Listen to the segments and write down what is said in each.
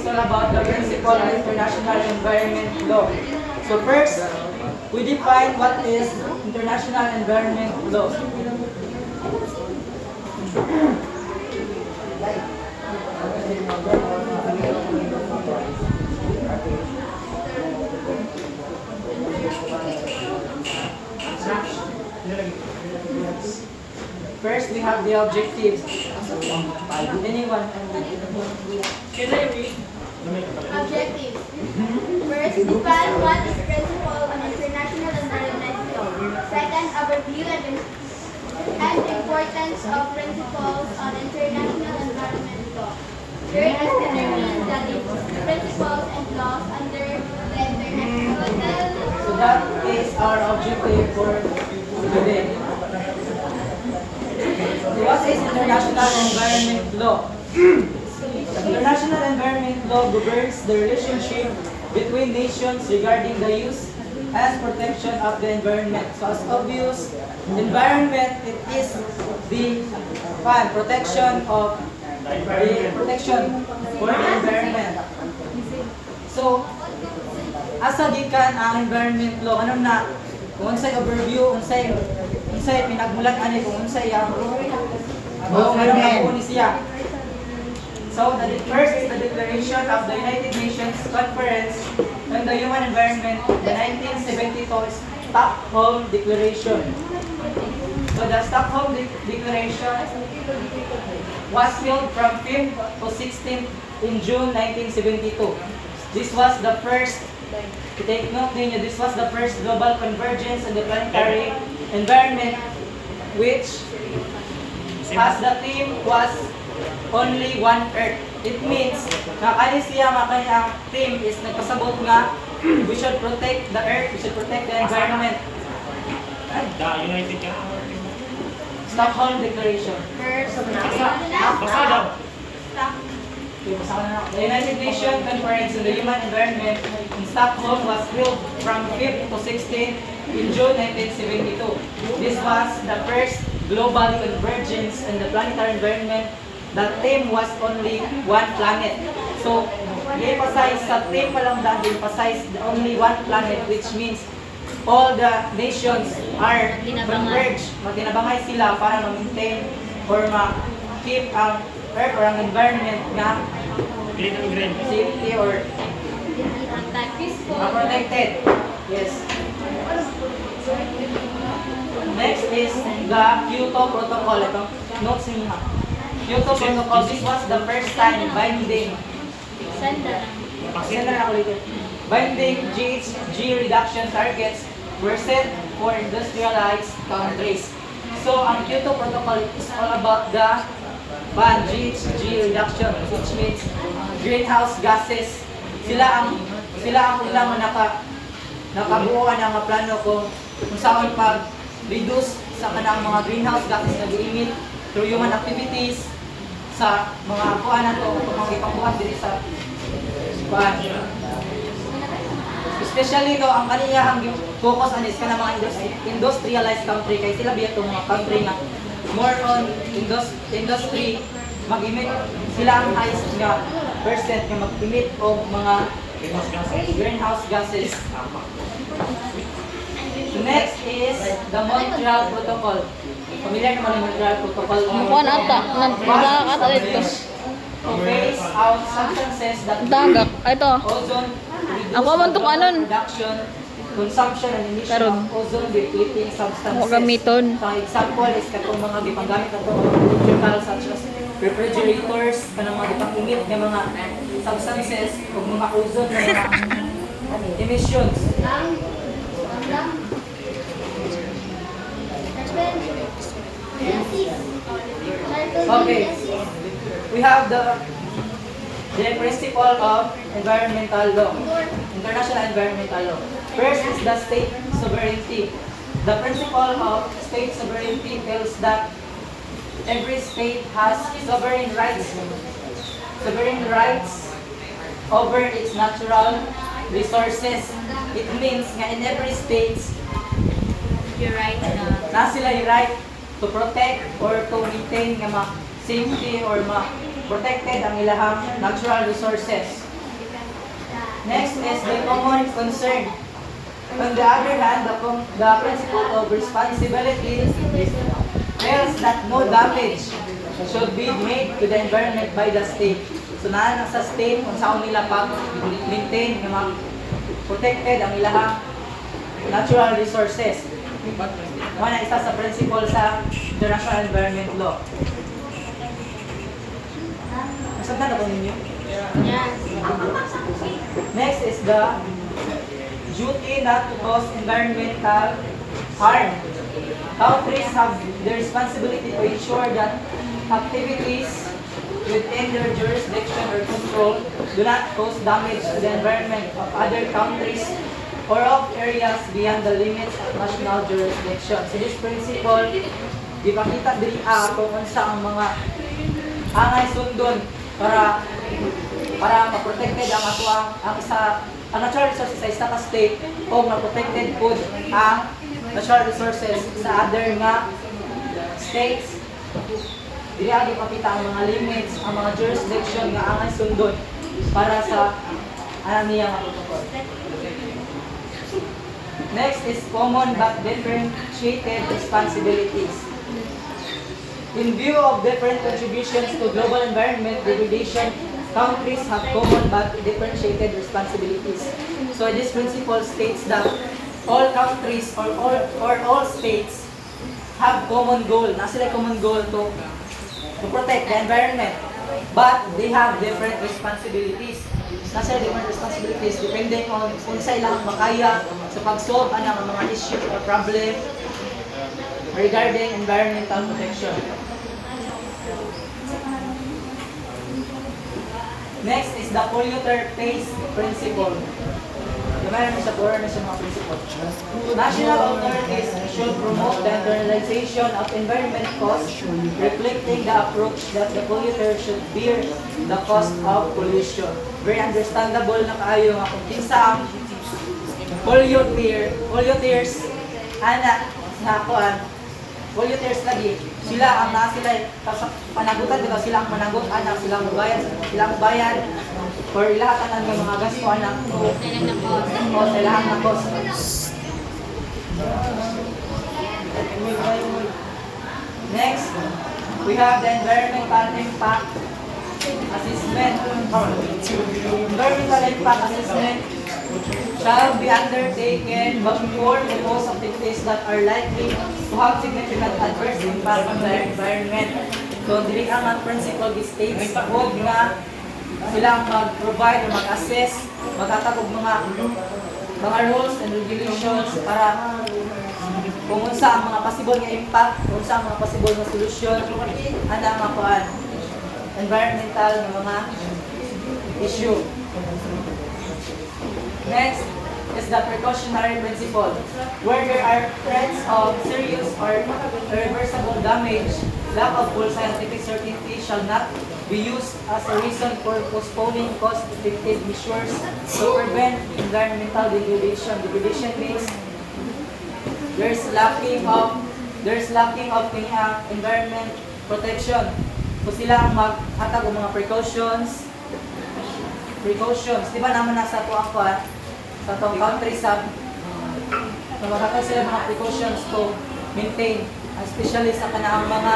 all about the principle of international environment law. So first, we define what is international environment law. First, we have the objectives. Anyone? Can I read? Objectives. First, define what is principle on international environment law. Second, overview and importance of principles on international environment law. Third is determine the principles and laws under the international. So that is our objective for today. What is international environment law? International environment law governs the relationship between nations regarding the use and protection of the environment. So as obvious, environment, it is the protection for the environment. So, asa gikan ang environment law? Ano na? Kung unsay overview, unsay pinagmulat ani kung unsay ang ni siya. So, the first is the Declaration of the United Nations Conference on the Human Environment, the 1972 Stockholm Declaration. So, the Stockholm Declaration was held from 5th to 16th in June 1972. This was the first, to take note ninyo, this was the first global convergence in the planetary environment, which as the theme was only one Earth. It means, kani siya kanyang theme is nagpasabot nga, we should protect the Earth, we should protect the environment. The United Stockholm Declaration. The United Nations Conference on the Human Environment in Stockholm was held from 5th to 16th in June 1972. This was the first global convergence in the planetary environment. The theme was only one planet. So, i-emphasize sa theme pa lang dahil i-emphasize only one planet, which means all the nations are converged. Matinabangay sila para ma-maintain or ma-keep ang Earth or ang environment nga safety or protected. Yes. Next is the Kyoto Protocol. Itong notes niya. Kyoto Protocol, this was the first time binding binding GHG reduction targets were set for industrialized countries. So, ang Kyoto Protocol is all about the GHG reduction, which means greenhouse gases. Sila ang ilang nakabuuan ang plano kung saan pag-reduce sa kanang mga greenhouse gases na gi-emit through human activities sa mga kuan nato kung mga ipangbuhat diri sa kuan. Especially ang kaniyang focus anis kana mga industrialized country kay sila biya mga country nga more on industry mag-emit sila ang highest nga percent nga mag-emit og mga greenhouse gases. Next is the Montreal Protocol. Familiar naman ang Montreal Protocol. Kuan ata, nagdagak ata dito. To phase out substances that Dagak, ito. ozone Ako man to anon. production, consumption and emission Karon. of ozone depleting substances. Ako gamiton. So, example is katong mga gipanggamit ato mga chemical such as refrigerators, kanang mga gipang-emit nga mga substances o mga ozone na mga emissions. Okay. We have the principle of environmental law, international environmental law. First is the state sovereignty. The principle of state sovereignty tells that every state has sovereign rights over its natural resources. It means nga in every state, You're right. na sila yung right to protect or to maintain nga safety or protected ang ilahang natural resources. Next is the common concern. On the other hand, the principle of responsibility tells that no damage should be made to the environment by the state. So naa sa state kung saan nila pag-maintain nga protected ang ilahang natural resources. Mga na isa sa principle sa International Environment Law. Nasabtan na po ninyo? Yes. Next is the duty not to cause environmental harm. Countries have the responsibility to ensure that activities within their jurisdiction or control do not cause damage to the environment of other countries or of areas beyond the limits of national jurisdiction. So this principle, ipakita diri kung unsa ang mga angay sundon para ma-protected ang ato ang natural resources sa isa ka state o ma-protected po ang natural resources sa other nga states. Dili agi pakita ang mga limits, ang mga jurisdiction nga angay sundon para sa niya nga protocol. Next is common but differentiated responsibilities. In view of different contributions to global environment degradation, countries have common but differentiated responsibilities. So this principle states that all countries or all states have common goal. Na sila common goal to protect the environment, but they have different responsibilities. Na sila different responsibilities depending on kung sa ilang makaya sa pag-solve ang mga issue or problem regarding environmental protection. Next is the polluter pays principle. Mayroon na sa pura na siya mga principle. National authorities should promote the internalization of environment costs, reflecting the approach that the polluter should bear the cost of pollution. Very understandable na kaayo nga kung kinsa ang polluters, polluters lagi, sila ang panagutan dito, sila ang managot, sila ang bayan, or ilahatan ang mga gasto, o sa lahat na cost. Next, we have the environmental impact assessment. Environmental impact assessment shall be undertaken before the most activities that are likely to have significant adverse impact on the environment. So, dili ang principle states huwag nga silang mag-provide o mag-assess, magtatag og mga rules and regulations para kung unsa ang mga possible nga impact, kung unsa ang mga possible nga solusyon ana makuan environmental nga mga issue. Next is the precautionary principle. Where there are threats of serious or irreversible damage, lack of full scientific certainty shall not be used as a reason for postponing cost-effective measures to prevent environmental degradation. Degradation means there's lacking of environment protection. So sila ang maghatag og mga precautions. Di ba naman nasa ito ang sa itong country sa maghatag sila mga precautions to maintain, especially sa kanang mga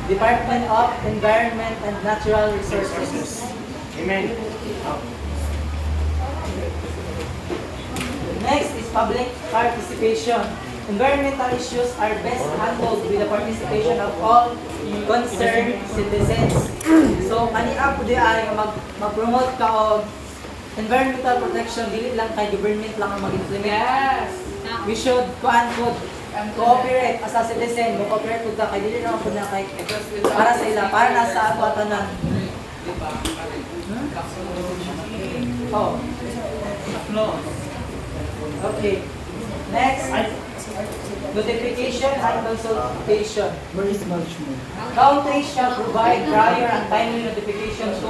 Department of Environment and Natural Resources. Amen. Next is public participation. Environmental issues are best handled with the participation of all concerned citizens. So, kaniya po di ay mag-promote ka o environmental protection, dili lang kay government lang ang mag-implement. Yes! We should cooperate as a citizen, cooperate po ka, kay dili lang po na kay para sa ila, para na sa ato atanan. Oh. Okay. Next. Notification and consultation. Countries shall provide prior and timely notification to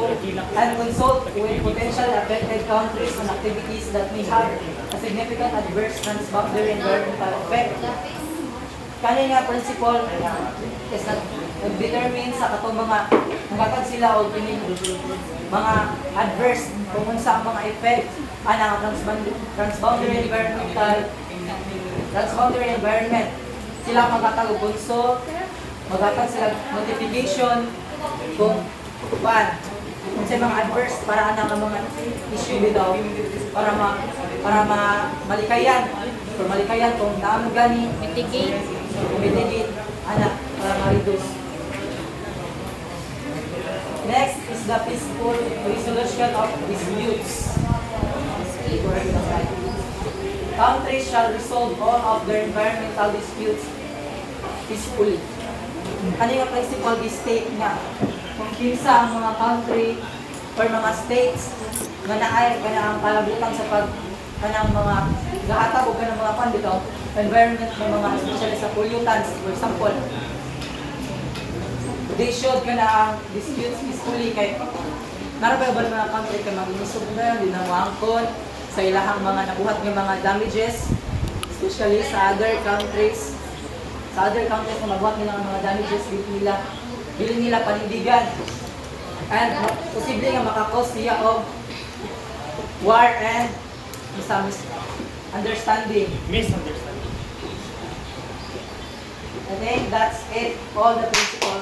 and consult with potential affected countries on activities that may have a significant adverse transboundary environmental effect. Kani nga principle is nag-determine sa katong mga naghatag sila o mga adverse kung unsa ang mga effect ana transboundary environment sila maghatag og bunso maghatag sila notification kung sa mga adverse para ana nga mga issue bitaw para malikayan kung naamo gani mitigate ana para ma-reduce. Next is the peaceful resolution of disputes. Countries shall resolve all of their environmental disputes peacefully. Ano yung principle di state nga? Kung kinsa ang mga country or mga states nga naay kanang palabutan sa kanang mga gahatag o kanang mga pandito environment ng mga especially sa pollutants, for example, they should ka na ang disputes peacefully kay narabay ba mga country kay mag-inisog na din ang wangkon sa ilahang mga nabuhat ng mga damages, especially sa other countries na magbuhat nila ng mga damages dili nila panindigan and posible nga makakos siya og war and misunderstanding. I think that's it. All the principles.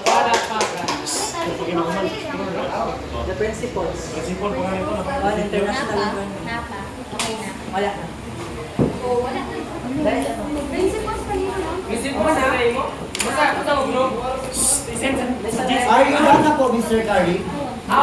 The principles. Principal po nga ito. On international Napa. Okay na. wala na. Oo, wala na. Dahil ano? Principles pa rin, no? Listen, Are you done na po, Mr. Curry?